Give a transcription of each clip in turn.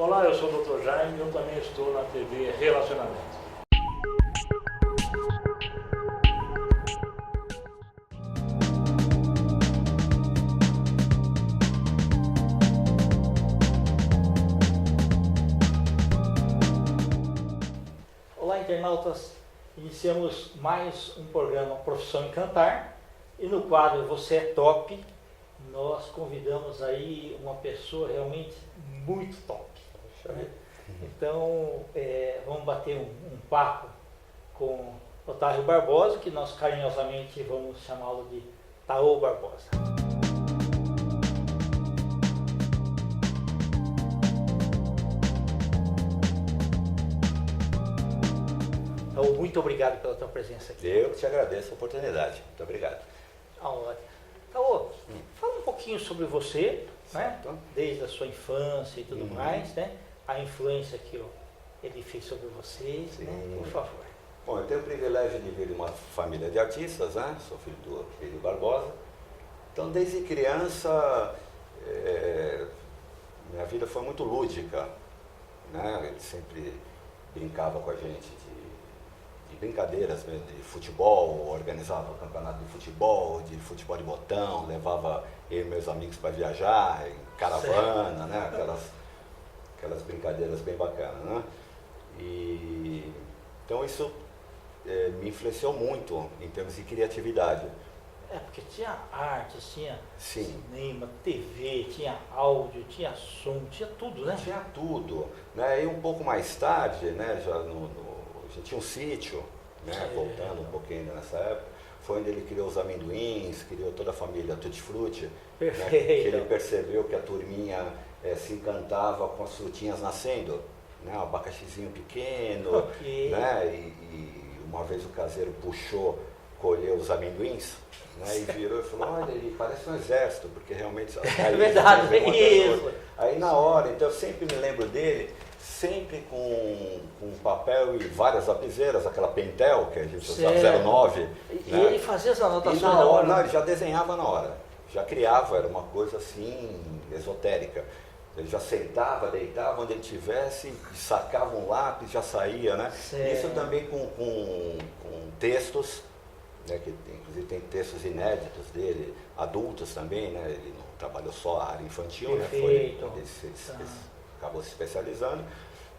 Olá, eu sou o Dr. Jaime e eu também estou na TV Relacionamento. Olá, internautas! Iniciamos mais um programa Profissão em Cantar e no quadro Você é Top, nós convidamos aí uma pessoa realmente muito top. Né? Então, vamos bater um papo com Otávio Barbosa, que nós carinhosamente vamos chamá-lo de Taô Barbosa. Taô, muito obrigado pela tua presença aqui. Eu te agradeço a oportunidade. Muito obrigado. Taô, fala um pouquinho sobre você, né? Certo. Desde a sua infância e tudo mais, né? A influência que ele fez sobre você, né? Por favor. Bom, eu tenho o privilégio de vir de uma família de artistas, né? Sou filho do Filho Barbosa. Então, desde criança, minha vida foi muito lúdica, né? Ele sempre brincava com a gente de brincadeiras mesmo, de futebol, organizava campeonato de futebol de botão, levava eu e meus amigos para viajar, em caravana, né? Aquelas brincadeiras bem bacanas, né? Então isso me influenciou muito em termos de criatividade. Porque tinha arte, tinha Sim. cinema, TV, tinha áudio, tinha som, tinha tudo, né? Tinha tudo, né? E um pouco mais tarde, né? Já tinha um sítio, né? Voltando um pouquinho nessa época, foi onde ele criou os amendoins, criou toda a família Tutti Frutti. Perfeito. Né? Que ele percebeu que a turminha se encantava com as frutinhas nascendo, né? Um abacaxizinho pequeno, Okay. né? E uma vez o caseiro puxou, colheu os amendoins, né? E virou e falou, olha, ele parece um exército, porque realmente... É verdade, é isso. Aí na hora, então eu sempre me lembro dele, sempre com papel e várias lapiseiras, aquela Pentel que a gente usava, 09. E né? ele fazia as anotações E na na hora, hora. não, ele já desenhava na hora, já criava, era uma coisa assim, esotérica. Ele já sentava, deitava onde ele estivesse, sacava um lápis, já saía, né? Certo. Isso também com textos, né? Que inclusive tem textos inéditos dele, adultos também, né? Ele não trabalhou só a área infantil, Perfeito. né? Ele acabou se especializando.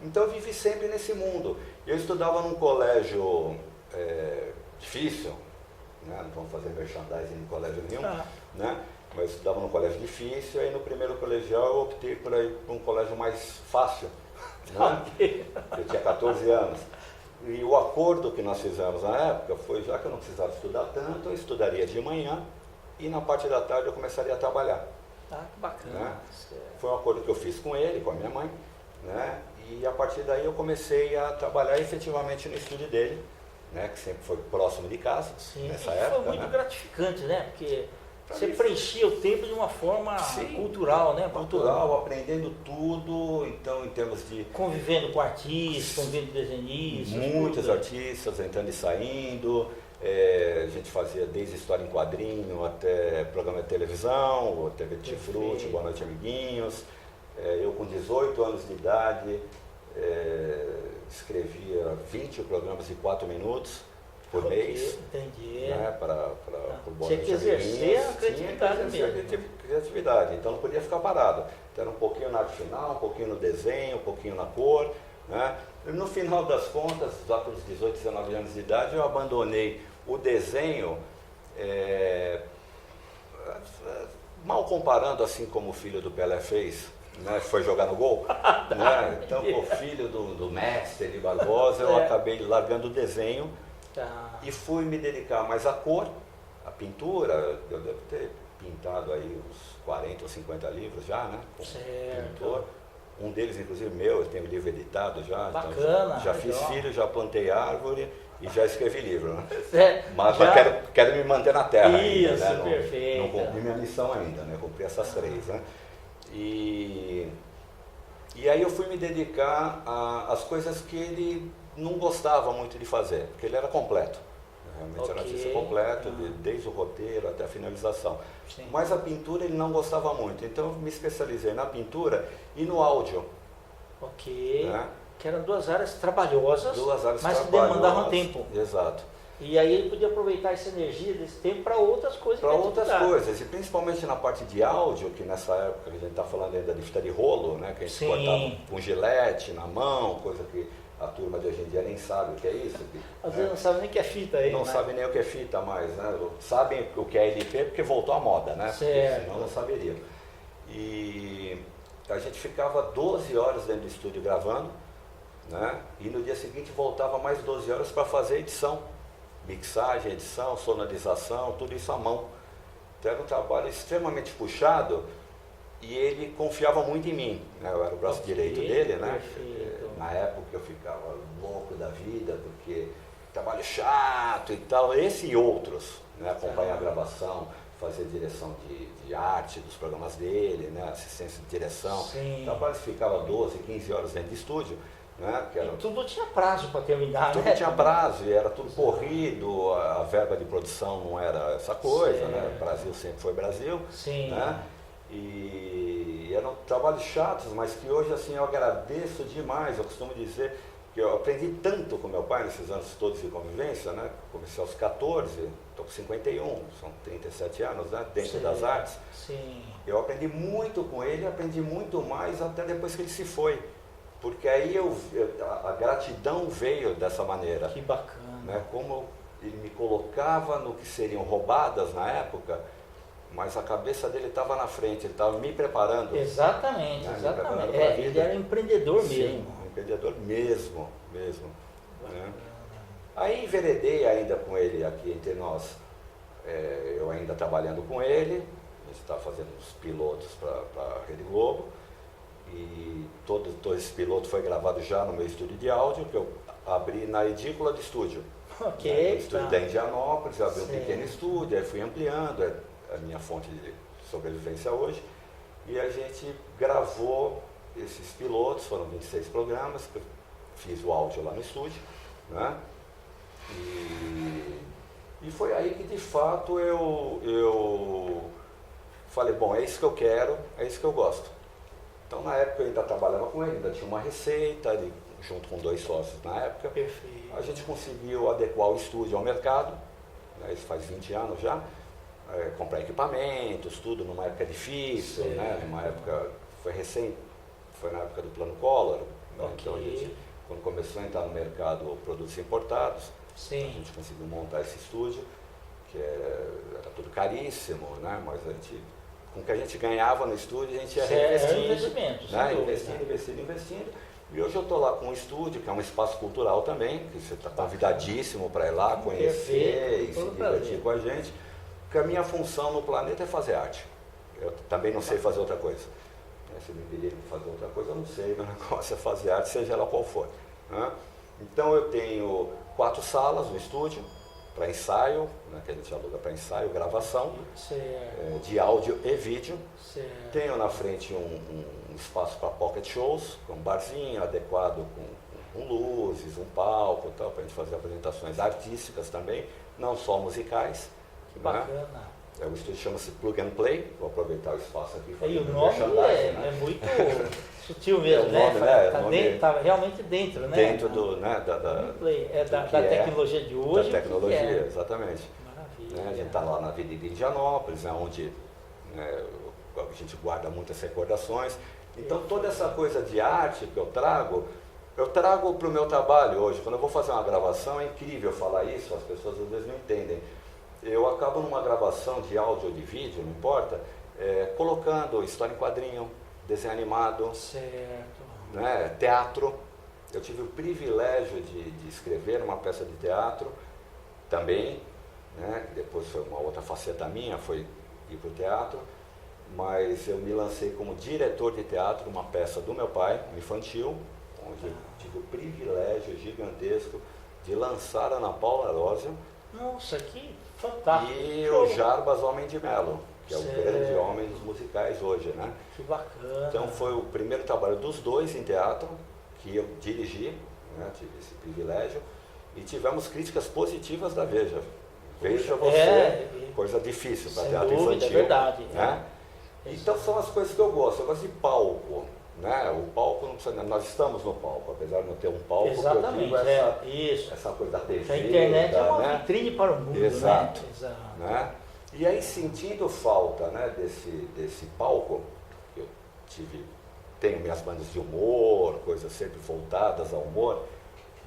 Então eu vivi sempre nesse mundo. Eu estudava num colégio difícil, né? Não vamos fazer merchandising em colégio nenhum, né? Mas eu estudava num colégio difícil, aí no primeiro colegial eu optei por ir para um colégio mais fácil, né? Eu tinha 14 anos. E o acordo que nós fizemos na época foi, já que eu não precisava estudar tanto, eu estudaria de manhã e na parte da tarde eu começaria a trabalhar. Que bacana. Né? Foi um acordo que eu fiz com ele, com a minha mãe, né? E a partir daí eu comecei a trabalhar efetivamente no estúdio dele, né? Que sempre foi próximo de casa. Sim, nessa e época. foi muito gratificante, né? Porque você isso. preenchia o tempo de uma forma cultural, né? Cultural, aprendendo tudo, então em termos de... Convivendo com artistas, convivendo com desenhistas. Muitos tudo. artistas entrando e saindo, a gente fazia desde história em quadrinho até programa de televisão, TV Tutti Frutti, Boa Noite Amiguinhos. Eu com 18 anos de idade escrevia 20 programas de 4 minutos por mês. Entendi. Né, para o Boa Tinha Noite que exercer a criatividade mesmo. Criatividade, então não podia ficar parado. Então era um pouquinho na arte final, um pouquinho no desenho, um pouquinho na cor. Né? E no final das contas, lá pelos 18, 19 anos de idade, eu abandonei o desenho, mal comparando assim como o filho do Pelé fez, né, foi jogar no gol. Né? Então, o filho do mestre de Barbosa, eu acabei largando o desenho e fui me dedicar mais à cor, à pintura. Eu devo ter pintado aí uns 40 ou 50 livros já, né? Pintor. Um deles, inclusive, meu, eu tenho livro editado já. Bacana. Então, já fiz filho, já plantei árvore e já escrevi livro. Né? Mas quero me manter na terra Isso, ainda, né? perfeito. Não cumpri minha missão ainda, né? Cumpri essas 3, né? E aí eu fui me dedicar às coisas que ele não gostava muito de fazer, porque ele era completo. Realmente era artista completo, desde o roteiro até a finalização. Sim. Mas a pintura ele não gostava muito, então eu me especializei na pintura e no áudio. Ok. Né? Que eram duas áreas trabalhosas, Duas áreas mas que trabalhosas. demandavam tempo. Exato. E aí ele podia aproveitar essa energia desse tempo para outras coisas. Para que a outras atividade. coisas, e principalmente na parte de áudio, que nessa época a gente está falando ainda de fita de rolo, né, que a gente Sim. cortava com gilete na mão, coisa que a turma de hoje em dia nem sabe o que é isso. Às vezes não sabe nem o que é fita aí. Não né? sabe nem o que é fita mais, né? Sabem o que é LP porque voltou à moda, né? Porque Certo. senão não saberiam. E a gente ficava 12 horas dentro do estúdio gravando, né? E no dia seguinte voltava mais 12 horas para fazer edição. Mixagem, edição, sonorização, tudo isso à mão. Então era um trabalho extremamente puxado e ele confiava muito em mim, né? Eu era o braço direito dele, né? Perfeito. Na época eu ficava louco da vida, porque trabalho chato e tal, esse e outros, né? Acompanhar a gravação, fazer direção de arte dos programas dele, né? Assistência de direção. Sim. Trabalho que ficava 12, 15 horas dentro de estúdio, né? Que era... E tudo tinha prazo para terminar, Tudo né? tinha prazo, e era tudo corrido, a verba de produção não era essa coisa, né? Certo. O Brasil sempre foi Brasil, Sim. né? E eram trabalhos chatos, mas que hoje assim eu agradeço demais. Eu costumo dizer que eu aprendi tanto com meu pai nesses anos todos de convivência, né? Comecei aos 14, estou com 51, são 37 anos, né? Dentro Sim. das artes. Sim. Eu aprendi muito com ele, aprendi muito mais até depois que ele se foi. Porque aí a gratidão veio dessa maneira, Que bacana. né? Como ele me colocava no que seriam roubadas na época, mas a cabeça dele estava na frente, ele estava me preparando. Exatamente, Né? Me exatamente. preparando pra Ele vida. era empreendedor Sim, mesmo. um empreendedor mesmo. Né? Bacana. Aí enveredei ainda com ele aqui entre nós, eu ainda trabalhando com ele, a gente estava fazendo os pilotos para a Rede Globo, e todo esse piloto foi gravado já no meu estúdio de áudio, que eu abri na edícula do estúdio. Ok. No estúdio Tá. da Indianópolis, eu abri um Certo. pequeno estúdio, aí fui ampliando, é a minha fonte de sobrevivência hoje, e a gente gravou esses pilotos, foram 26 programas, que eu fiz o áudio lá no estúdio, né? E foi aí que de fato eu falei, bom, é isso que eu quero, é isso que eu gosto. Então na época eu ainda trabalhava com ele, ainda tinha uma receita, junto com 2 sócios na época. Perfeito. A gente conseguiu adequar o estúdio ao mercado, né, isso faz 20 anos já, comprar equipamentos, tudo numa época difícil, Certo. né, numa época, foi na época do Plano Collor, né, Ok. então a gente, quando começou a entrar no mercado produtos importados, a Sim. gente conseguiu montar esse estúdio, que era tudo caríssimo, né, mas a gente, com o que a gente ganhava no estúdio, a gente ia reinvestindo, investimento, sem né, dúvida. investindo. E hoje eu estou lá com um estúdio, que é um espaço cultural também, que você está convidadíssimo para ir lá conhecer Perfeito, e se todo divertir prazer. com a gente, porque a minha função no planeta é fazer arte. Eu também não sei fazer outra coisa. Se me pedirem para fazer outra coisa, eu não sei, meu negócio é fazer arte, seja ela qual for. Né? Então eu tenho 4 salas no estúdio, para ensaio, né, que a gente aluga para ensaio, gravação, Certo. de áudio e vídeo. Certo. Tenho na frente um espaço para pocket shows, com um barzinho adequado com luzes, um palco e tal, para a gente fazer apresentações artísticas também, não só musicais. Que né? bacana. O estúdio chama-se Plug and Play, vou aproveitar o espaço aqui. E o fazer nome merchandising, né? é muito sutil mesmo, É o né? nome, né? Tá, O nome- tá realmente dentro, né? Dentro do, né, da Play. É da do que é, tecnologia de hoje. da o que tecnologia, é. exatamente. Maravilha. Né? A gente está lá na Avenida Indianópolis, né, onde né, a gente guarda muitas recordações. Então toda essa coisa de arte que eu trago para o meu trabalho hoje. Quando eu vou fazer uma gravação, é incrível falar isso, as pessoas às vezes não entendem. Eu acabo numa gravação de áudio ou de vídeo, não importa, colocando história em quadrinho, desenho animado, Certo. né, teatro. Eu tive o privilégio de escrever uma peça de teatro também, né, que depois foi uma outra faceta minha, foi ir para o teatro, mas eu me lancei como diretor de teatro de uma peça do meu pai, infantil, onde eu tive o privilégio gigantesco de lançar a Ana Paula Arósio Nossa, que fantástico. e Show. o Jarbas Homem de Melo, que é o Certo. grande homem dos musicais hoje, né? Que bacana. Então foi o primeiro trabalho dos dois em teatro que eu dirigi, né, tive esse privilégio, e tivemos críticas positivas da Veja. Veja você, coisa difícil para sem teatro dúvida, infantil. é verdade. Né? Então são as coisas que eu gosto de palco, Né? O palco não precisa, nós estamos no palco, apesar de não ter um palco. Exatamente, isso. Essa coisa da TV. A internet é uma né? vitrine para o mundo, Exato. né? Exato. Né? E aí, sentindo falta, né, desse palco, eu tenho minhas bandas de humor, coisas sempre voltadas ao humor.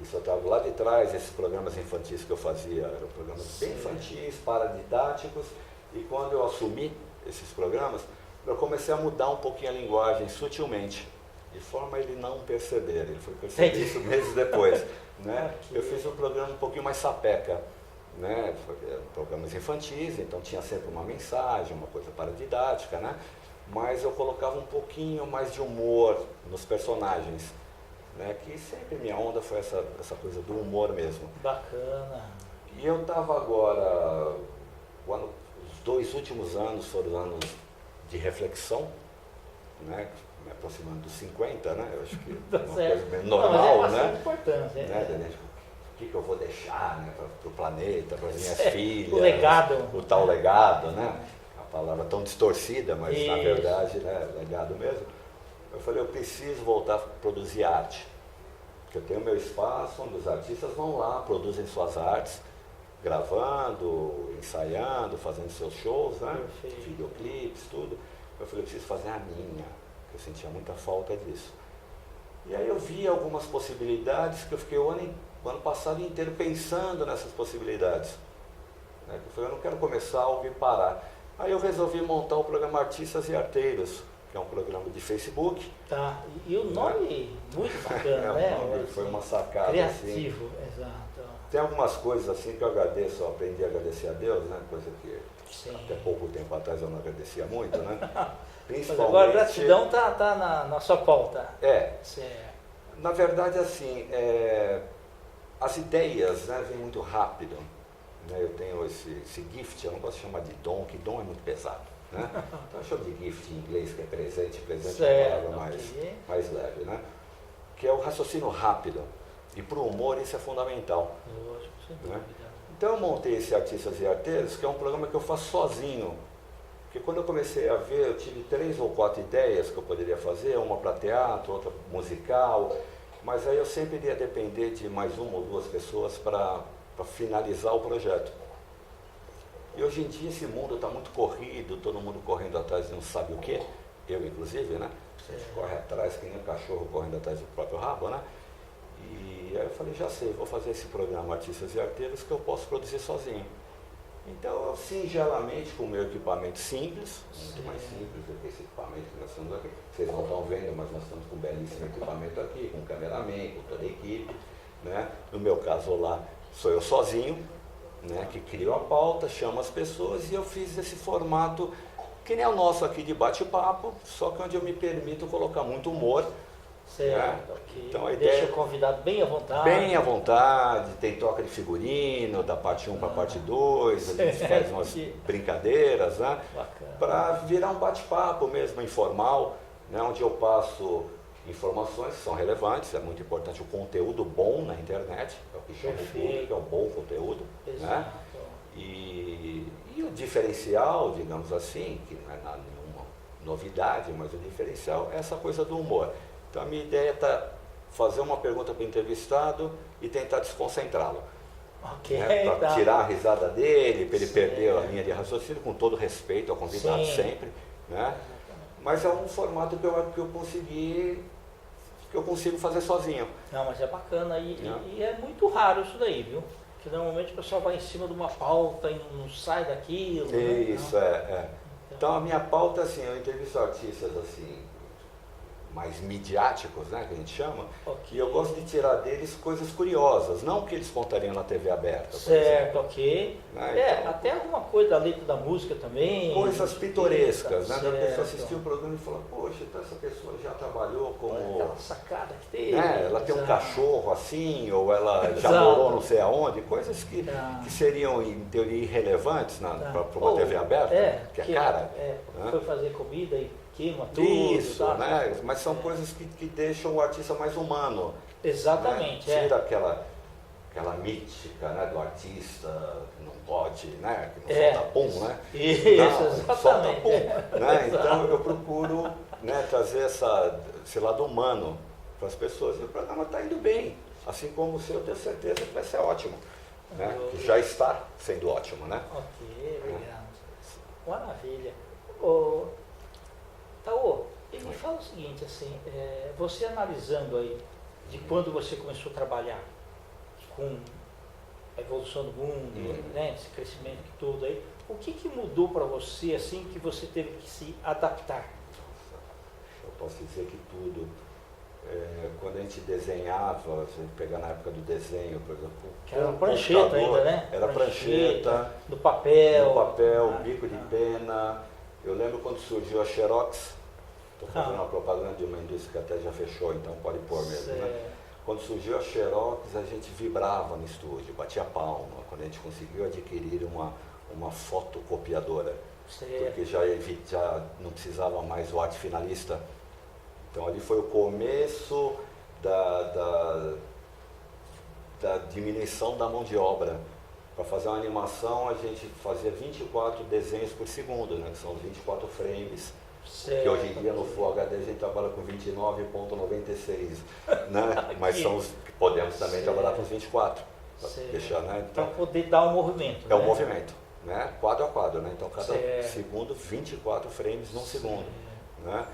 Isso eu estava lá de trás, esses programas infantis que eu fazia, eram programas bem infantis, paradidáticos, e quando eu assumi esses programas, eu comecei a mudar um pouquinho a linguagem, sutilmente, de forma a ele não perceber, ele foi perceber isso meses depois. Né? Eu fiz um programa um pouquinho mais sapeca, né? Programas infantis, então tinha sempre uma mensagem, uma coisa paradidática, né? Mas eu colocava um pouquinho mais de humor nos personagens. Né, que sempre minha onda foi essa coisa do humor mesmo. Bacana. E eu estava agora, os 2 últimos anos foram anos de reflexão, né, me aproximando dos 50, né, eu acho que é uma coisa bem normal, mas é né? Importante, O que eu vou deixar, né, para o planeta, para as minhas filhas. O legado. O tal legado, né? A palavra tão distorcida, mas Isso. na verdade, né, legado mesmo. Eu falei, eu preciso voltar a produzir arte. Porque eu tenho meu espaço onde os artistas vão lá, produzem suas artes, gravando, ensaiando, fazendo seus shows, né? Perfeito. Videoclipes, tudo. Eu falei, eu preciso fazer a minha, porque eu sentia muita falta disso. E aí eu vi algumas possibilidades que eu fiquei o ano passado inteiro pensando nessas possibilidades. Né? Eu falei, eu não quero começar algo e parar. Aí eu resolvi montar o programa Artistas e Arteiros, que é um programa de Facebook. Tá, e o nome muito bacana, né? O nome foi uma sacada. Criativo, assim. exato. Tem algumas coisas assim que eu agradeço, eu aprendi a agradecer a Deus, né? Coisa que Sim. até pouco tempo atrás eu não agradecia muito, né? Mas agora a gratidão tá na sua pauta. Certo. Na verdade, assim, as ideias, né, vêm muito rápido. Né? Eu tenho esse gift, eu não gosto de chamar de dom, que dom é muito pesado. Né? Então eu chamo de gift em inglês, que é presente é uma palavra mais leve, né? Que é o raciocínio rápido. E para o humor isso é fundamental. Lógico, sem né? dúvida. Então eu montei esse Artistas e Arteiros, que é um programa que eu faço sozinho. Porque quando eu comecei a ver, eu tive 3 ou 4 ideias que eu poderia fazer, uma para teatro, outra musical, mas aí eu sempre iria depender de mais 1 ou 2 pessoas para finalizar o projeto. E hoje em dia esse mundo está muito corrido, todo mundo correndo atrás de não sabe o quê, eu inclusive, né? A gente corre atrás que nem um cachorro correndo atrás do próprio rabo, né? E aí eu falei, já sei, vou fazer esse programa Artistas e Arteiros que eu posso produzir sozinho. Então eu singelamente, com o meu equipamento simples, muito mais simples do que esse equipamento que nós estamos aqui. Vocês não estão vendo, mas nós estamos com um belíssimo equipamento aqui, com um cameraman, com toda a equipe. Né? No meu caso lá, sou eu sozinho, né, que crio a pauta, chamo as pessoas e eu fiz esse formato que nem o nosso aqui de bate-papo, só que onde eu me permito colocar muito humor. Certo, né? ok. Então, a Deixa ideia, o convidado bem à vontade. bem à vontade, tem troca de figurino, da parte 1 para a parte 2, a gente faz umas brincadeiras, né? Para virar um bate-papo mesmo, informal, né? Onde eu passo informações que são relevantes, é muito importante o conteúdo bom na internet, é o que chama o público, é um bom conteúdo. Né? E o diferencial, digamos assim, que não é nenhuma novidade, mas o diferencial é essa coisa do humor. Então a minha ideia está fazer uma pergunta para o entrevistado e tentar desconcentrá-lo. Okay, né? Para tirar a risada dele, para ele perder a linha de raciocínio, com todo respeito ao convidado sempre. Né? Mas é um formato que eu consigo fazer sozinho. Não, mas é bacana e é muito raro isso daí, viu? Porque normalmente o pessoal vai em cima de uma pauta e não sai daquilo. Isso, né? Então a minha pauta, assim, eu entrevisto artistas assim, mais midiáticos, né, que a gente chama, e eu gosto de tirar deles coisas curiosas, não que eles contariam na TV aberta. Certo, ok. Né? Então, até alguma coisa da letra da música também. Coisas pitorescas, né? A pessoa assistiu o programa e falou, poxa, então essa pessoa já trabalhou como... Aquela sacada que teve. Né? Ela tem um cachorro assim, ou ela já morou não sei aonde, coisas que seriam, em teoria, irrelevantes para uma TV aberta, que é cara. Né? Foi fazer comida e queima tudo. Isso, né? Mas são coisas que deixam o artista mais humano. Exatamente. Né? Tira aquela mítica, né, do artista que não pode, né, que não É. solta pum, né? Isso, Não, solta exatamente. pum, né? Então eu procuro, né, trazer esse lado humano para as pessoas. E o programa está indo bem, assim como o seu, eu tenho certeza que vai ser ótimo, né? Que já está sendo ótimo, né? Ok, obrigado. Maravilha. Ô, Taô, e me fala o seguinte, assim, você analisando aí, de quando você começou a trabalhar com a evolução do mundo, né, esse crescimento todo aí, o que mudou para você, assim, que você teve que se adaptar? Eu posso dizer que tudo. Quando a gente desenhava, se a gente pegar na época do desenho, por exemplo, Que era prancheta ainda, né? Era prancheta, no papel. Bico de pena. Eu lembro quando surgiu a Xerox, estou fazendo uma propaganda de uma indústria que até já fechou, então pode pôr mesmo, né? Quando surgiu a Xerox, a gente vibrava no estúdio, batia palma, quando a gente conseguiu adquirir uma fotocopiadora, porque já não precisava mais o arte finalista. Então ali foi o começo da diminuição da mão de obra. Para fazer uma animação, a gente fazia 24 desenhos por segundo, né, que são os 24 frames. Que hoje em dia no Full HD a gente trabalha com 29,96, né? Mas podemos também trabalhar com os 24. Para deixar, né? Então, para poder dar um movimento. É um movimento, né? Quadro a quadro, né? Então cada segundo, 24 frames num segundo, né?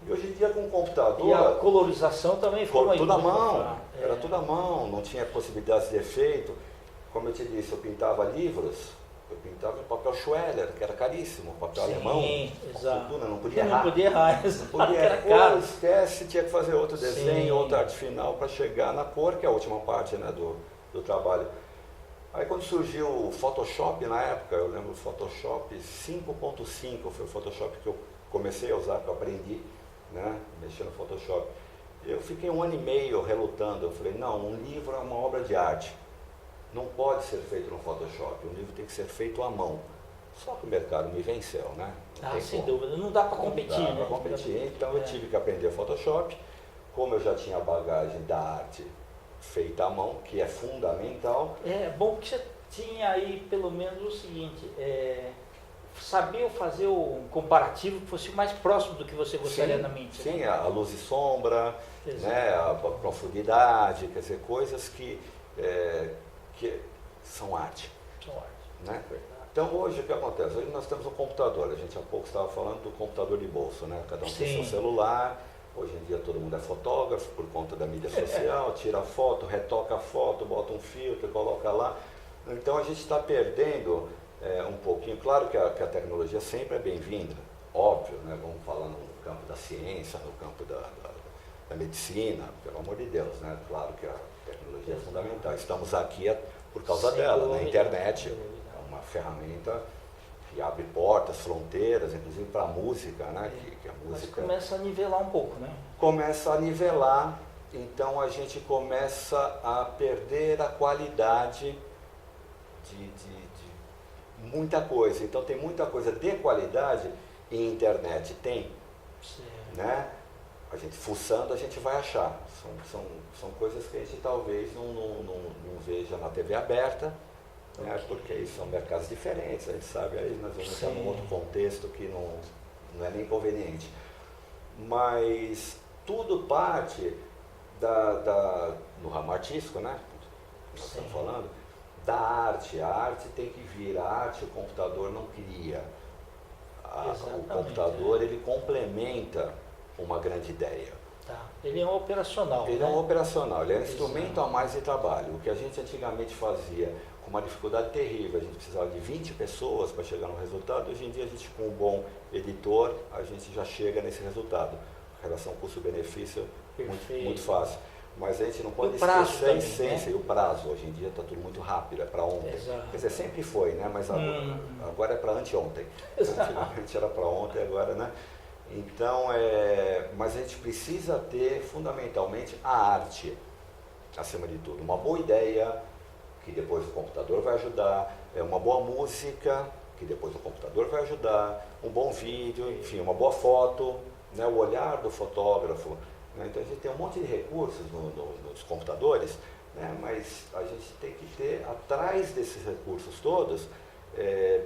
E hoje em dia com o computador... E a colorização também foi tudo à mão, era tudo à mão, não tinha possibilidade de efeito. Como eu te disse, eu pintava livros, eu pintava em papel Schweller, que era caríssimo, papel alemão, exato. Não podia errar. Não podia errar, não podia errar. Esquece, tinha que fazer outro desenho, outra arte final para chegar na cor, que é a última parte, né, do trabalho. Aí quando surgiu o Photoshop na época, eu lembro do Photoshop 5.5, foi o Photoshop que eu comecei a usar, que eu aprendi, né, mexer no Photoshop. Eu fiquei 1 ano e meio relutando, eu falei, não, um livro é uma obra de arte, não pode ser feito no Photoshop, um livro tem que ser feito à mão. Só que o mercado me venceu, né? Sem dúvida, não dá para competir, né? Não dá para competir, então eu tive que aprender Photoshop, como eu já tinha a bagagem da arte feita à mão, que é fundamental. É bom que você tinha aí pelo menos o seguinte, saber fazer um comparativo que fosse mais próximo do que você gostaria na mente. Sim, né? a luz e sombra, né, a profundidade, quer dizer, coisas que são arte. São arte. Né? Então hoje o que acontece? Hoje nós temos um computador, a gente há pouco estava falando do computador de bolso, né? Cada um tem seu celular, hoje em dia todo mundo é fotógrafo por conta da mídia social, tira foto, retoca a foto, bota um filtro, coloca lá. Então a gente está perdendo um pouquinho, claro que a tecnologia sempre é bem-vinda, óbvio, né? Vamos falar no campo da ciência, no campo da medicina, pelo amor de Deus, né? Claro que a tecnologia é fundamental, estamos aqui por causa dela, na internet, é uma ferramenta que abre portas, fronteiras, inclusive para a música, né? Que a música mas começa a nivelar um pouco, né? Começa a nivelar, então a gente começa a perder a qualidade de muita coisa. Então tem muita coisa de qualidade em internet, tem, né? A gente fuçando a gente vai achar. São coisas que a gente talvez não veja na TV aberta, né? Porque são mercados diferentes, a gente sabe, aí nós vamos entrar num outro contexto que não é nem conveniente. Mas tudo parte no ramo artístico, né? Nós estamos falando da arte. A arte tem que vir, a arte o computador não cria. O computador ele complementa uma grande ideia. Tá. Ele é um operacional. Ele é um operacional, ele é um instrumento a mais de trabalho. O que a gente antigamente fazia com uma dificuldade terrível, a gente precisava de 20 pessoas para chegar no resultado, hoje em dia a gente com um bom editor, a gente já chega nesse resultado. Relação custo-benefício, muito fácil. Mas a gente não pode esquecer a essência, né? E o prazo. Hoje em dia está tudo muito rápido, é para ontem. Exato. Quer dizer, sempre foi, né? Mas agora é para anteontem. Antigamente era para ontem, agora, né? Então, mas a gente precisa ter fundamentalmente a arte, acima de tudo. Uma boa ideia, que depois o computador vai ajudar, uma boa música, que depois o computador vai ajudar, um bom vídeo, enfim, uma boa foto, né? O olhar do fotógrafo né? Então a gente tem um monte de recursos nos computadores, né? Mas a gente tem que ter atrás desses recursos todos,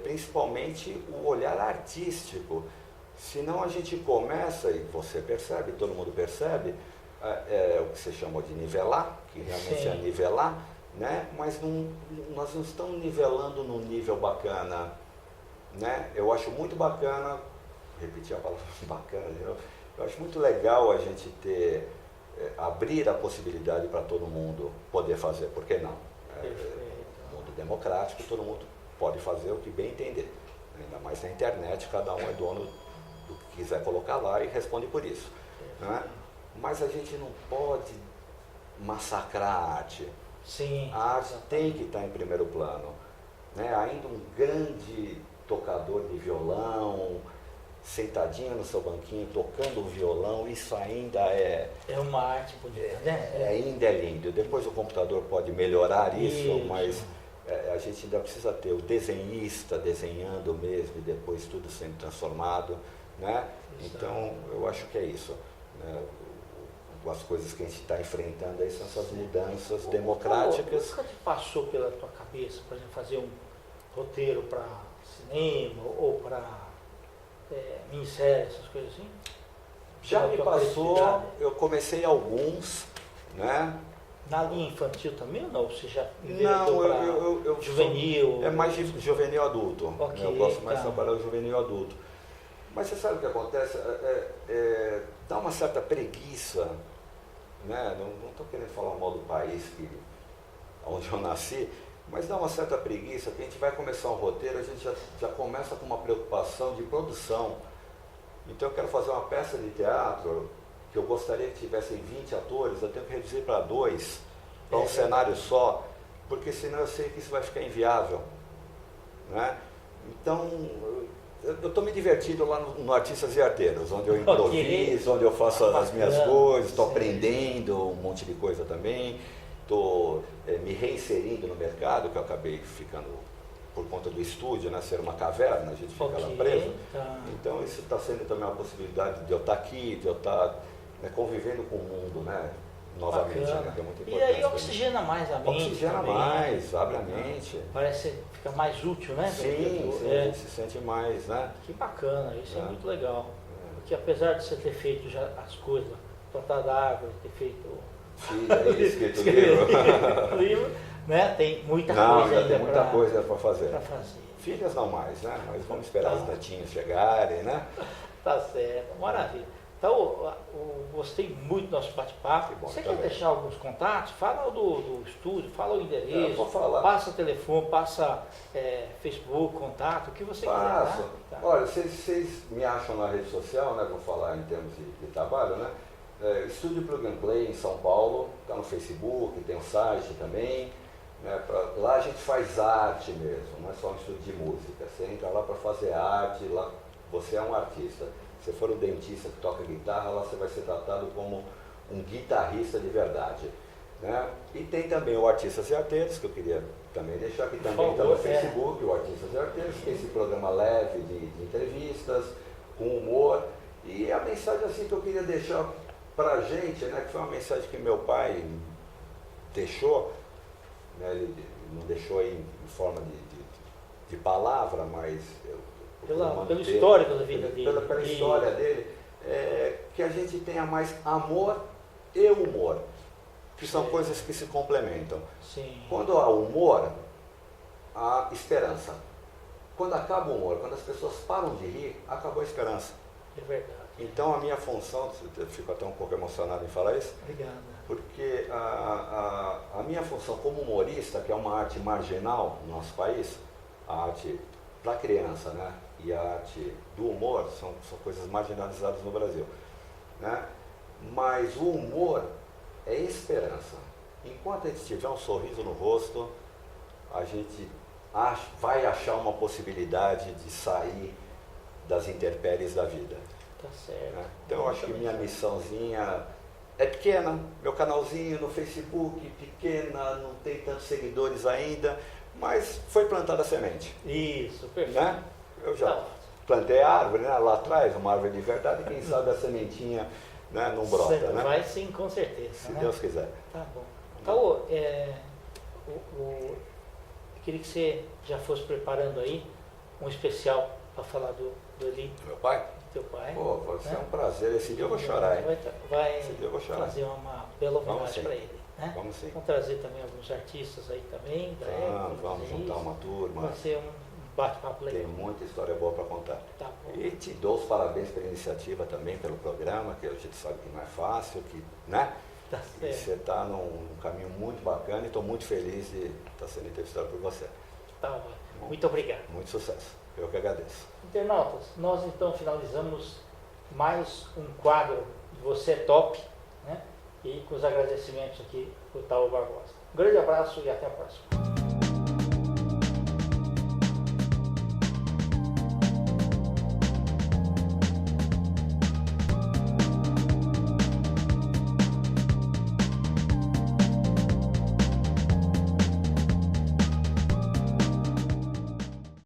principalmente o olhar artístico. Senão a gente começa, e você percebe, todo mundo percebe, o que você chamou de nivelar, que realmente é nivelar, né? Mas nós não estamos nivelando num nível bacana, né? Eu acho muito bacana, repetir a palavra bacana, eu acho muito legal a gente abrir a possibilidade para todo mundo poder fazer, por que não? Mundo democrático, todo mundo pode fazer o que bem entender, ainda mais na internet, cada um é dono do que quiser colocar lá e responde por isso, né? Mas a gente não pode massacrar a arte. Sim, a arte tem que estar em primeiro plano, né? Ainda um grande tocador de violão, sentadinho no seu banquinho, tocando o violão, isso ainda é uma arte bonita, né? Ainda é lindo. Depois o computador pode melhorar isso, mas a gente ainda precisa ter o desenhista desenhando mesmo e depois tudo sendo transformado, né? Então, eu acho que é isso, né? As coisas que a gente está enfrentando aí são essas mudanças democráticas. Nunca te passou pela tua cabeça, por exemplo, fazer um roteiro para cinema ou para minissérie, essas coisas assim? Já me passou, eu comecei alguns, né? Na linha infantil também ou não? Você já não, eu juvenil? É mais juvenil adulto. Okay, eu gosto mais de trabalhar o juvenil adulto. Mas você sabe o que acontece? Dá uma certa preguiça, né? Não estou querendo falar mal do país onde eu nasci, mas dá uma certa preguiça, que a gente vai começar um roteiro, a gente já começa com uma preocupação de produção. Então eu quero fazer uma peça de teatro, que eu gostaria que tivessem 20 atores, eu tenho que reduzir para 2, para um cenário só, porque senão eu sei que isso vai ficar inviável, né? Então, eu estou me divertindo lá no Artistas e Arteiros, onde eu improviso, onde eu faço as minhas coisas, estou aprendendo um monte de coisa também, estou me reinserindo no mercado, que eu acabei ficando por conta do estúdio, né, ser uma caverna, a gente fica lá preso. Então isso está sendo também uma possibilidade de eu estar aqui, de eu estar convivendo com o mundo, né, novamente, né, que é muito importante. E aí oxigena mais a mente. Oxigena também, mais, abre a mente. Parece que fica mais útil, né? Sim, a gente se sente mais, né? Que bacana, isso é muito legal. Porque apesar de você ter feito já as coisas, plantar árvore, ter feito... escrito livro. Né? Tem muita coisa ainda. Tem muita coisa para fazer. fazer. Filhas não mais, né? Mas vamos esperar os netinhos chegarem, né? Tá certo, maravilha. Então, gostei muito do nosso bate-papo. Você quer deixar alguns contatos? Fala do estúdio, fala o endereço, vou falar. Passa telefone, passa Facebook, contato, o que você Passo. quiser. Tá? Olha, vocês me acham na rede social, né? Vou falar em termos de trabalho, né? Estúdio Plug and Play em São Paulo, está no Facebook, tem um site também. Né? Lá a gente faz arte mesmo, não é só um estúdio de música. Você entra lá para fazer arte, lá você é um artista. Se for um dentista que toca guitarra, lá você vai ser tratado como um guitarrista de verdade, né? E tem também o Artistas e Arteiros, que eu queria também deixar, que também está no Facebook, o Artistas e Arteiros, que é esse programa leve de entrevistas, com humor. E a mensagem assim que eu queria deixar para a gente, né, que foi uma mensagem que meu pai deixou, né, ele não deixou aí em forma de palavra, mas... Pelo histórico da vida dele. Pela história dele, que a gente tenha mais amor e humor, que são coisas que se complementam. Sim. Quando há humor, há esperança. Quando acaba o humor, quando as pessoas param de rir, acabou a esperança. É verdade. Então a minha função, eu fico até um pouco emocionado em falar isso, Obrigada. porque a minha função como humorista, que é uma arte marginal no nosso país, a arte para criança, né? E a arte do humor são coisas marginalizadas no Brasil, né? Mas o humor é esperança. Enquanto a gente tiver um sorriso no rosto, a gente vai achar uma possibilidade de sair das intempéries da vida. Tá certo. Né? Então eu acho que minha missãozinha é pequena, meu canalzinho no Facebook, pequena, não tem tantos seguidores ainda, mas foi plantada a semente. Isso, perfeito. Né? Eu já plantei a árvore, né, lá atrás, uma árvore de verdade, quem sabe a sementinha né, não brota, né? Vai sim, com certeza. Se né? Deus quiser. Tá bom. Caô, eu queria que você já fosse preparando aí um especial para falar do Eli, Meu pai? teu pai. Pô, vai ser né? um prazer. Esse dia eu vou chorar, hein? Vai Esse dia eu vou chorar. fazer uma bela Vamos homenagem sim. para ele. Né? Vamos sim. Vamos trazer também alguns artistas aí também, da época. Vamos fazer juntar isso. uma turma. Vai ser um bate-papo Tem legal. muita história boa para contar. Tá bom. E te dou os parabéns pela iniciativa também, pelo programa, que a gente sabe que não é fácil, que, né? Tá E certo. você está num caminho muito bacana e estou muito feliz de estar sendo entrevistado por você. Tá bom. Muito obrigado. Muito sucesso. Eu que agradeço. Internautas, nós então finalizamos mais um quadro de Você é Top, né? E com os agradecimentos aqui do Taô Barbosa. Um grande abraço e até a próxima.